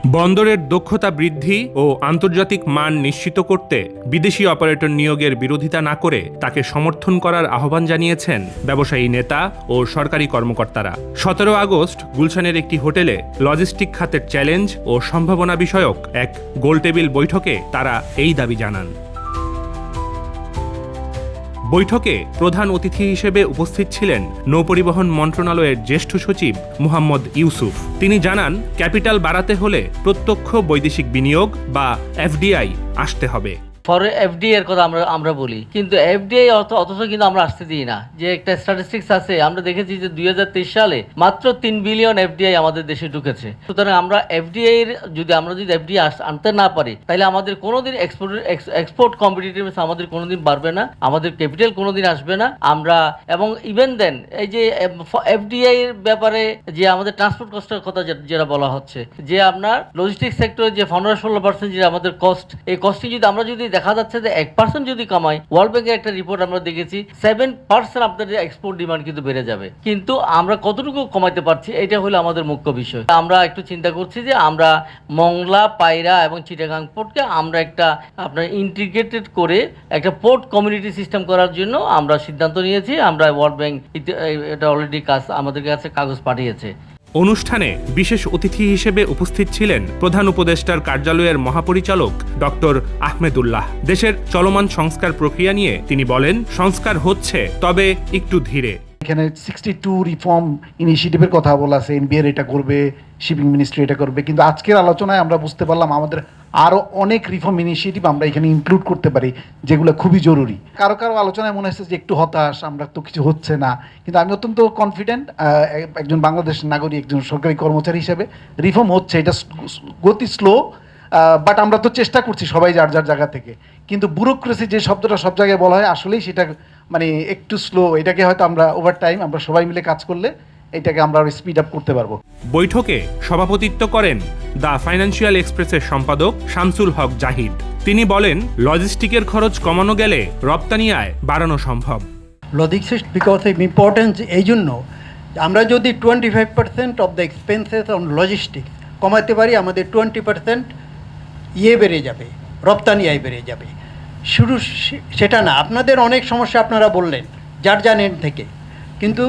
বন্দরের দক্ষতা বৃদ্ধি ও আন্তর্জাতিক মান নিশ্চিত করতে বিদেশি অপারেটর নিয়োগের বিরোধিতা না করে তাকে সমর্থন করার আহ্বান জানিয়েছেন ব্যবসায়ী নেতা ও সরকারি কর্মকর্তারা। 17 আগস্ট গুলশানের একটি হোটেলে লজিস্টিক খাতের চ্যালেঞ্জ ও সম্ভাবনা বিষয়ক এক গোলটেবিল বৈঠকে তারা এই দাবি জানান। বৈঠকে প্রধান অতিথি হিসেবে উপস্থিত ছিলেন নৌপরিবহন মন্ত্রণালয়ের জ্যেষ্ঠ সচিব মুহাম্মদ ইউসুফ। তিনি জানান, ক্যাপিটাল বাড়াতে হলে প্রত্যক্ষ বৈদেশিক বিনিয়োগ বা এফডিআই আসতে হবে। ফরে এফডিআই এর কথা আমরা বলি, কিন্তু এফডিআই অথচ কিন্তু আমরা আসতে দিই না। যে একটা স্ট্যাটিস্টিক্স আছে, আমরা দেখেছি যে 2023 সালে মাত্র 3 বিলিয়ন এফডিআই আমাদের দেশে ঢুকেছে। সুতরাং আমরা যদি এফডিআই আনতে না পারি, তাহলে আমাদের কোনোদিন এক্সপোর্ট কম্পিটিটিভনেস আমাদের কোনোদিন বাড়বে না, আমাদের ক্যাপিটাল কোনোদিন আসবে না। আমরা এবং ইভেন দেন এই যে এফডিআই এর ব্যাপারে যে আমাদের ট্রান্সপোর্ট কস্টের কথা যেটা বলা হচ্ছে, যে আপনার লজিস্টিক সেক্টরে যে 15-16% যে আমাদের কস্ট, এই কস্টিং যদি দেখা যাচ্ছে যে 1% যদি কামাই, ওয়ার্ল্ড ব্যাংকের একটা রিপোর্ট আমরা দেখেছি 7% আপনাদের এক্সপোর্ট ডিমান্ড কিন্তু বেড়ে যাবে। কিন্তু আমরা কতটুকু কমাইতে পারছি, এটা হলো আমাদের মুখ্য বিষয়। আমরা একটু চিন্তা করছি যে আমরা মংলা, পায়রা এবং চিটাগাং পোর্টকে আমরা একটা আপনার ইন্টিগ্রেটেড করে একটা পোর্ট কমিউনিটি সিস্টেম করার জন্য আমরা সিদ্ধান্ত নিয়েছি। আমরা ওয়ার্ল্ড ব্যাংক এটা অলরেডি আমাদের কাছে কাগজ পাঠিয়েছে। অনুষ্ঠানে বিশেষ অতিথি হিসেবে উপস্থিত ছিলেন প্রধান উপদেষ্টার কার্যালয়ের মহাপরিচালক ডক্টর আহমেদুল্লাহ। দেশের চলমান সংস্কার প্রক্রিয়া নিয়ে তিনি বলেন, সংস্কার হচ্ছে, তবে একটু ধীরে। এখানে 62 রিফর্ম ইনিশিয়েটিভের কথা বলা আছে, এনবিআর এটা করবে, শিপিং মিনিস্ট্রি এটা করবে, কিন্তু আজকের আলোচনায় আমরা বুঝতে পারলাম আমাদের আরও অনেক রিফর্ম ইনিশিয়েটিভ আমরা এখানে ইনক্লুড করতে পারি, যেগুলো খুবই জরুরি। কারো কারো আলোচনায় মনে হচ্ছে যে একটু হতাশ, আমরা তো কিছু হচ্ছে না, কিন্তু আমি অত্যন্ত কনফিডেন্ট একজন বাংলাদেশের নাগরিক, একজন সরকারি কর্মচারী হিসেবে রিফর্ম হচ্ছে। এটা গতি স্লো, বাট আমরা তো চেষ্টা করছি সবাই যার যার জায়গা থেকে। কিন্তু ব্যুরোক্রেসি যে শব্দটা সব জায়গায় বলা হয়, আসলেই সেটা মানে একটু স্লো। এটাকে হয়তো আমরা ওভার টাইম আমরা সবাই মিলে কাজ করলে এটাকে আমরা স্পিড আপ করতে পারবো। বৈঠকে সভাপতিত্ব করেন দ্য ফাইন্যান্সিয়াল এক্সপ্রেসের সম্পাদক শামসুল হক জাহিদ। তিনি বলেন, লজিস্টিকের খরচ কমানো গেলে রপ্তানি আয় বাড়ানো সম্ভব। লজিস্টিক্স বিকজ অফ ইম্পর্টেন্স এই জন্য, আমরা যদি 25% of the expenses on logistics কমাতে পারি, আমাদের 20% বেড়ে যাবে, রপ্তানি আয় বেড়ে যাবে। শুধু সেটা না, আপনাদের অনেক সমস্যা আপনারা বললেন যার জানেন থেকে, কিন্তু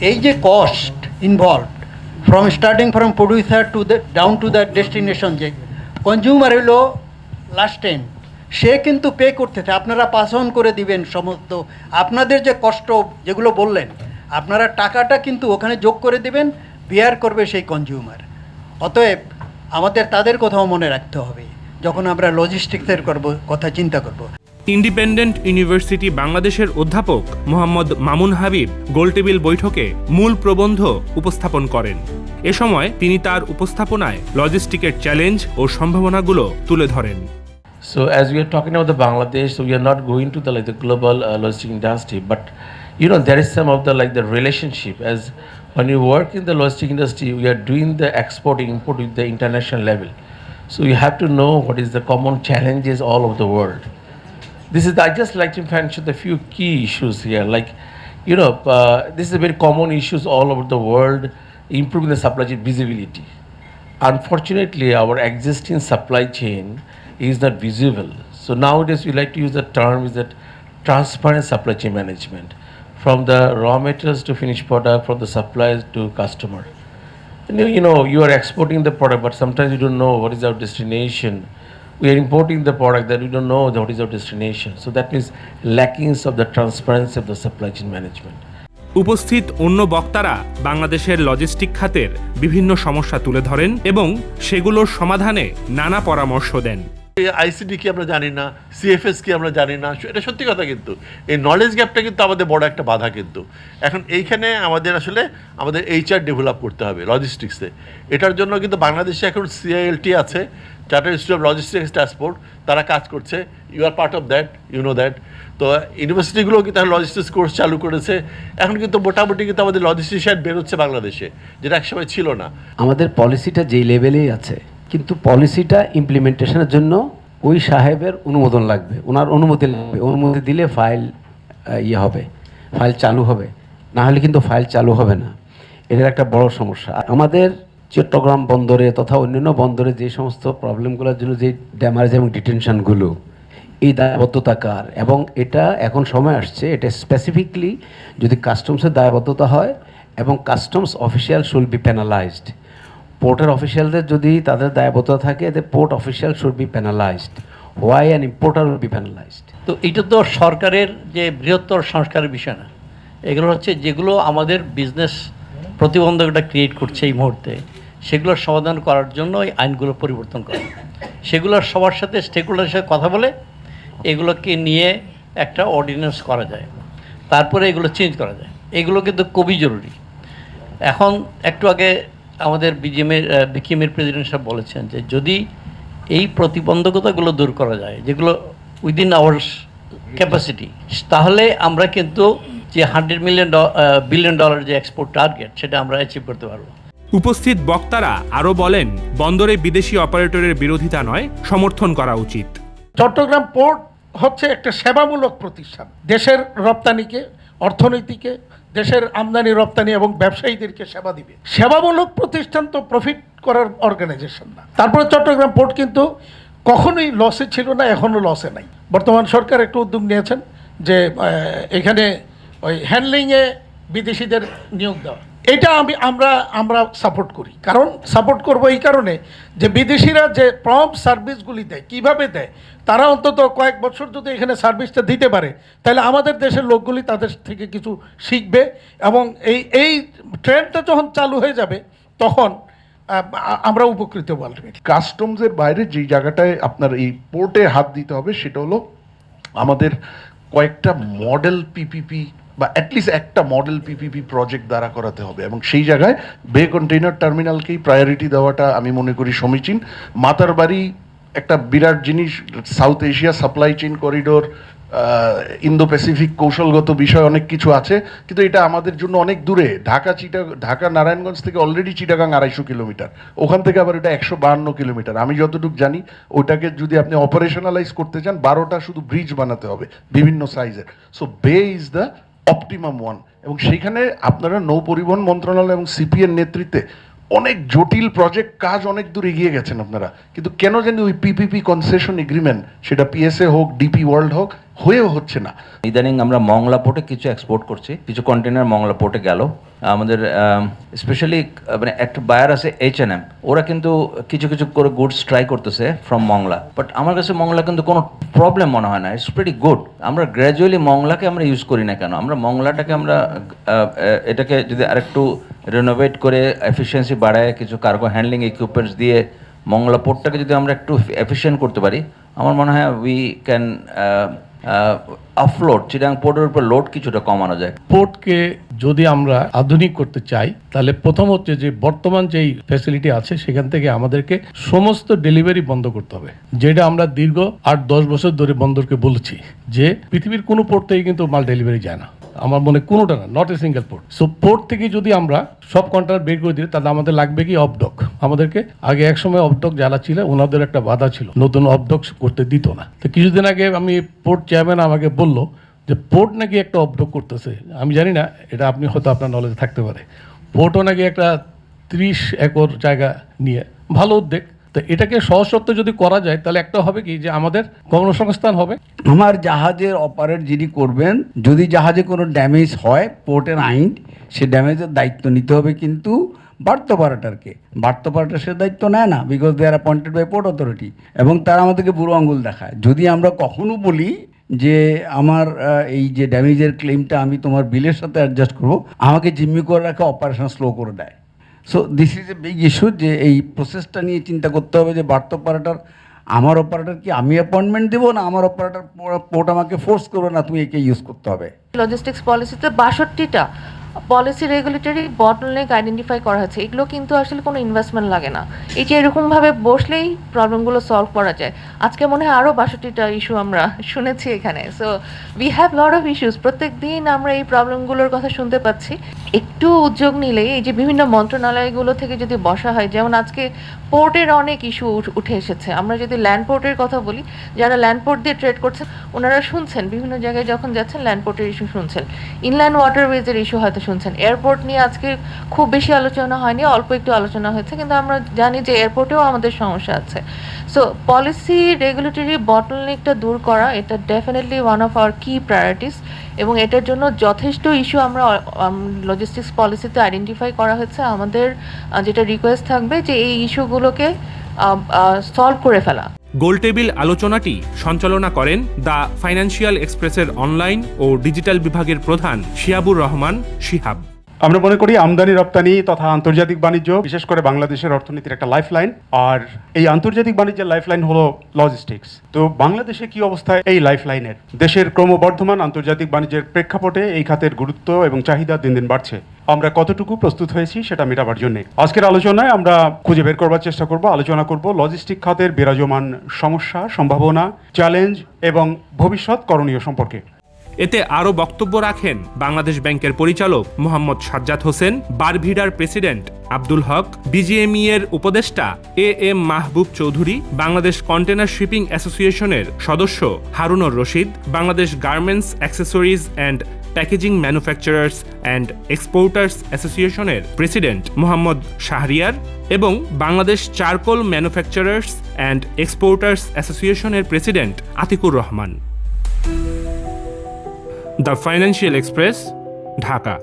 এই যে cost involve starting from producer to the down to the destination, যে কনজিউমার হলো লাস্ট টাইম, সে কিন্তু পে করতেছে, আপনারা পাস অন করে দিবেন সমস্ত আপনাদের যে কষ্ট যেগুলো বললেন, আপনারা টাকাটা কিন্তু ওখানে যোগ করে দিবেন, বিয়ার করবে সেই কনজিউমার। অতএব আমাদের তাদের কথাও মনে রাখতে হবে যখন আমরা লজিস্টিক্সের কথা চিন্তা করব। ইন্ডিপেন্ডেন্ট ইউনিভার্সিটি বাংলাদেশের অধ্যাপক মোহাম্মদ মামুন হাবিব গোলটেবিল বৈঠকে মূল প্রবন্ধ উপস্থাপন করেন। এ সময় তিনি তার উপস্থাপনায় লজিস্টিকের চ্যালেঞ্জ ও সম্ভাবনাগুলো তুলে ধরেন। So as we are talking about the Bangladesh, so we are not going to the global logistic industry, but there is some of the relationship. As when you work in the logistic industry, we are doing the export import with the international level. So you have to know what is the common challenges all over the world. I just like to mention the few key issues here. This is a very common issues all over the world, improving the supply chain visibility. Unfortunately, our existing supply chain is not visible. So nowadays we like to use the term is that transparent supply chain management, from the raw materials to finished product, from the suppliers to customer. And you are exporting the product, but sometimes you don't know what is our destination. We are importing the product that we don't know what is our destination. So that means lackings of the transparency of the supply chain management. উপস্থিত অন্য বক্তারা বাংলাদেশের logistic খাতের বিভিন্ন সমস্যা তুলে ধরেন এবং সেগুলোর সমাধানে নানা পরামর্শ দেন। আইসিডি কি আমরা জানি না, সিএফএস কি আমরা জানি না, এটা সত্যি কথা। কিন্তু এই নলেজ গ্যাপটা কিন্তু আমাদের বড় একটা বাধা। কিন্তু এখন এইখানে আমাদের এইচআর ডেভেলপ করতে হবে লজিস্টিক্সে। এটার জন্য কিন্তু বাংলাদেশে এখন সিআইএলটি আছে, chartered institute of logistics transport, তারা কাজ করছে। You are part of that, you know that. তো ইউনিভার্সিটিগুলো কিন্তু তারা লজিস্টিক্স কোর্স চালু করেছে। এখন কিন্তু মোটামুটি কিন্তু আমাদের লজিস্টিশিয়ান বেরোচ্ছে বাংলাদেশে, যেটা একসময় ছিল না। আমাদের পলিসিটা যেই লেভেলেই আছে, কিন্তু পলিসিটা ইমপ্লিমেন্টেশনের জন্য ওই সাহেবের অনুমোদন লাগবে, ওনার অনুমতি লাগবে। অনুমতি দিলে ফাইল হবে, ফাইল চালু হবে, না হলে কিন্তু ফাইল চালু হবে না। এটার একটা বড় সমস্যা। আমাদের চট্টগ্রাম বন্দরে তথা অন্যান্য বন্দরে যে সমস্ত প্রবলেমগুলোর জন্য যে ড্যামারেজ এবং ডিটেনশনগুলো, এই দায়বদ্ধতা কার? এবং এটা এখন সময় আসছে, এটা স্পেসিফিকলি যদি কাস্টমসের দায়বদ্ধতা হয় এবং customs official should be penalised. পোর্টের অফিসিয়ালদের যদি তাদের দায়বদ্ধতা থাকে, the port official should be penalised. Why an importer will be penalised? তো এটা তো সরকারের যে বৃহত্তর সংস্কারের বিষয় না, এগুলো হচ্ছে যেগুলো আমাদের বিজনেস প্রতিবন্ধকতা ক্রিয়েট করছে এই মুহূর্তে, সেগুলোর সমাধান করার জন্য এই আইনগুলো পরিবর্তন করা, সেগুলোর সবার সাথে স্টেকহোল্ডারের সাথে কথা বলে এগুলোকে নিয়ে একটা অর্ডিন্যান্স করা যায়, তারপরে এগুলো চেঞ্জ করা যায়। এগুলো কিন্তু খুবই জরুরি। এখন একটু আগে আমাদের বিকিএমের প্রেসিডেন্ট সাহেব বলেছেন যে যদি এই প্রতিবন্ধকতাগুলো দূর করা যায়, যেগুলো উইদিন আওয়ার ক্যাপাসিটি, তাহলে আমরা কিন্তু যে $100 বিলিয়ন যে এক্সপোর্ট টার্গেট, সেটা আমরা অ্যাচিভ করতে পারবো। উপস্থিত বক্তারা আরও বলেন, বন্দরে বিদেশি অপারেটরের বিরোধিতা নয়, সমর্থন করা উচিত। চট্টগ্রাম পোর্ট হচ্ছে একটা সেবামূলক প্রতিষ্ঠান, দেশের রপ্তানিকে, অর্থনীতিকে, দেশের আমদানি রপ্তানি এবং ব্যবসায়ীদেরকে সেবা দিবে। সেবামূলক প্রতিষ্ঠান তো প্রফিট করার অর্গানাইজেশন না। তারপরে চট্টগ্রাম পোর্ট কিন্তু কখনোই লসে ছিল না, এখনও লসে নাই। বর্তমান সরকার একটু উদ্যোগ নিয়েছেন যে এখানে ওই হ্যান্ডলিংয়ে বিদেশিদের নিয়োগ দেওয়া। এটা আমরা সাপোর্ট করি। কারণ সাপোর্ট করব এই কারণে যে বিদেশিরা যে প্রম্পট সার্ভিসগুলি দেয়, কিভাবে দেয়, তারা অন্তত কয়েক বছর যদি এখানে সার্ভিসটা দিতে পারে, তাহলে আমাদের দেশের লোকগুলি তাদের থেকে কিছু শিখবে এবং এই ট্রেন্ডটা যখন চালু হয়ে যাবে তখন আমরা উপকৃত হব। আলটিমেটলি কাস্টমসের বাইরে যেই জায়গাটায় আপনার এই পোর্টে হাত দিতে হবে সেটা হলো আমাদের কয়েকটা মডেল পিপিপি বা অ্যাটলিস্ট একটা মডেল পিপিপি প্রজেক্ট দ্বারা করাতে হবে এবং সেই জায়গায় বে কন্টেইনার টার্মিনালকেই প্রায়োরিটি দেওয়াটা আমি মনে করি সমীচীন। মাতারবাড়ি একটা বিরাট জিনিস, south Asia supply chain corridor, Indo Pacific কৌশলগত বিষয় অনেক কিছু আছে, কিন্তু এটা আমাদের জন্য অনেক দূরে। ঢাকা নারায়ণগঞ্জ থেকে অলরেডি চিটাগাং 250 কিলোমিটার, ওখান থেকে আবার এটা 152 কিলোমিটার। আমি যতটুকু জানি ওটাকে যদি আপনি অপারেশনালাইজ করতে চান 12টা শুধু ব্রিজ বানাতে হবে বিভিন্ন সাইজের। সো বে ইজ দ্য অপটিমাম ওয়ান এবং সেইখানে আপনারা নৌ পরিবহন মন্ত্রণালয় এবং সিপিএর নেতৃত্বে অনেক জটিল প্রজেক্ট কাজ অনেক দূর এগিয়ে গেছেন আপনারা, কিন্তু কেন জানি ওই পিপিপি কনসেশন এগ্রিমেন্ট, সেটা পিএসএ হোক, ডিপি ওয়ার্ল্ড হোক, হয়েও হচ্ছে না। ইদানিং আমরা মংলা পোর্টে কিছু এক্সপোর্ট করছি, কিছু কন্টেনার মংলা পোর্টে গেল। আমাদের স্পেশালি মানে একটা বায়ার আছে H&M, ওরা কিন্তু কিছু কিছু করে গুডস ট্রাই করতেছে ফ্রম মংলা, বাট আমার কাছে মংলা কিন্তু কোনো প্রবলেম মনে হয় না, ইটস প্রিটি গুড। আমরা গ্র্যাজুয়ালি মংলাকে আমরা ইউজ করি না কেন? আমরা মংলাটাকে এটাকে যদি আরেকটু রেনোভেট করে এফিসিয়েন্সি বাড়ায়, কিছু কার্গো হ্যান্ডলিং ইকুইপমেন্টস দিয়ে মংলা পোর্টটাকে যদি আমরা একটু এফিসিয়েন্ট করতে পারি, আমার মনে হয় উই ক্যান অফলোড চিটাগাং পোর্টের উপর লোড কিছুটা কমানো যায়। পোর্টকে যদি আমরা আধুনিক করতে চাই, তাহলে প্রথম হচ্ছে যে বর্তমান যেই ফ্যাসিলিটি আছে সেখান থেকে আমাদেরকে সমস্ত ডেলিভারি বন্ধ করতে হবে, যেটা আমরা দীর্ঘ 8-10 বছর ধরে বন্দরকে বলেছি যে পৃথিবীর কোনো পোর্ট থেকে কিন্তু মাল ডেলিভারি যায় না, আমার মনে কোনোটা না, not a single port. So port থেকে যদি আমরা সব কন্টেনার বের করে দিই, তাহলে আমাদের লাগবে কি অফডক। আমাদেরকে আগে এক সময় অফডক যারা ছিল ওনাদের একটা বাধা ছিল, নতুন অফডক করতে দিত না। তো কিছুদিন আগে আমি পোর্ট চেয়ারম্যান আমাকে বললো যে পোর্ট নাকি একটা অফডক করতেছে, আমি জানি না, এটা আপনি হয়তো আপনার নলেজে থাকতে পারে। পোর্টও নাকি একটা 30 একর জায়গা নিয়ে, ভালো উদ্যোগ। তো এটাকে সহজত্ব যদি করা যায় তাহলে একটা হবে কি যে আমাদের কর্মসংস্থান হবে। আমার জাহাজের অপারেট যিনি করবেন, যদি জাহাজে কোনো ড্যামেজ হয়, পোর্টের আইন সে ড্যামেজের দায়িত্ব নিতে হবে, কিন্তু বার্থ অপারেটরকে। বার্থ অপারেটর সে দায়িত্ব নেয় না, because they are appointed by port authority, এবং তারা আমাদেরকে বুড়ো আঙুল দেখায়। যদি আমরা কখনো বলি যে আমার এই যে ড্যামেজের ক্লেমটা আমি তোমার বিলের সাথে অ্যাডজাস্ট করবো, আমাকে জিম্মি করে রাখে, অপারেশন স্লো করে দেয়। So this is a big issue, যে এই প্রসেসটা নিয়ে চিন্তা করতে হবে যে বার্থ অপারেটর, আমার অপারেটর কি আমি অ্যাপয়েন্টমেন্ট দেবো, না আমার অপারেটর পোর্ট আমাকে ফোর্স করবে না তুমি একে ইউজ করতে হবে। লজিস্টিক্স পলিসিতে 62টা পলিসি রেগুলেটরি বটলনেক আইডেন্টিফাই করা হয়েছে। এগুলো কিন্তু আসলে কোনো ইনভেস্টমেন্ট লাগে না, এই যে এরকমভাবে বসলেই প্রবলেমগুলো সলভ করা যায়। আজকে মনে হয় আরও 62টা ইস্যু আমরা শুনেছি এখানে। So we have lot of issues, প্রত্যেক দিন আমরা এই প্রবলেমগুলোর কথা শুনতে পাচ্ছি। একটু উদ্যোগ নিলেই এই যে বিভিন্ন মন্ত্রণালয়গুলো থেকে যদি বসা হয়, যেমন আজকে পোর্টের অনেক ইস্যু উঠে এসেছে। আমরা যদি ল্যান্ড পোর্টের কথা বলি, যারা ল্যান্ড পোর্ট দিয়ে ট্রেড করছেন ওনারা শুনছেন, বিভিন্ন জায়গায় যখন যাচ্ছেন ল্যান্ড পোর্টের ইস্যু শুনছেন, ইনল্যান্ড ওয়াটারওয়েজের ইস্যু হয়তো শুনছেন। এয়ারপোর্ট নিয়ে আজকে খুব বেশি আলোচনা হয়নি, অল্প একটু আলোচনা হয়েছে, কিন্তু আমরা জানি যে এয়ারপোর্টেও আমাদের সমস্যা আছে। সো পলিসি রেগুলেটরি বটলনেকটা দূর করা, এটা ডেফিনেটলি ওয়ান অফ আওয়ার কি প্রায়োরিটিস, এবং এটার জন্য যথেষ্ট ইস্যু আমরা লজিস্টিক্স পলিসিতে আইডেন্টিফাই করা হয়েছে। আমাদের যেটা রিকোয়েস্ট থাকবে যে এই ইস্যুগুলোকে সলভ করে ফেলা। গোলটেবিল আলোচনাটি সঞ্চালনা করেন দ্য ফাইন্যান্সিয়াল এক্সপ্রেসের অনলাইন ও ডিজিটাল বিভাগের প্রধান শিহাবুর রহমান শিহাব। আমরা মনে করি আমদানি রপ্তানি তথা আন্তর্জাতিক বাণিজ্য বিশেষ করে বাংলাদেশের অর্থনীতির একটা লাইফলাইন, আর এই আন্তর্জাতিক বাণিজ্যের লাইফলাইন হলো লজিস্টিক্স। তো বাংলাদেশে কি অবস্থায় এই লাইফলাইনের? দেশের ক্রমবর্ধমান আন্তর্জাতিক বাণিজ্যের প্রেক্ষাপটে এই খাতের গুরুত্ব এবং চাহিদা দিন দিন বাড়ছে। আমরা কতটুকু প্রস্তুত হয়েছি সেটা মেটাবার জন্য আজকের আলোচনায় আমরা খুঁজে বের করবার চেষ্টা করব, আলোচনা করব লজিস্টিক খাতের বিরাজমান সমস্যা, সম্ভাবনা, চ্যালেঞ্জ এবং ভবিষ্যৎ করণীয় সম্পর্কে। এতে আরও বক্তব্য রাখেন বাংলাদেশ ব্যাংকের পরিচালক মোহাম্মদ সাজ্জাদ হোসেন, বারভিডার প্রেসিডেন্ট আব্দুল হক, বিজিএমই এর উপদেষ্টা M Mahbub Chowdhury, Bangladesh container shipping অ্যাসোসিয়েশনের সদস্য Harunur Rashid, Bangladesh garments accessories and packaging manufacturers and exporters অ্যাসোসিয়েশনের প্রেসিডেন্ট মোহাম্মদ শাহরিয়ার এবং Bangladesh charcoal manufacturers and exporters অ্যাসোসিয়েশনের president Atiqur Rahman. The Financial Express, Dhaka.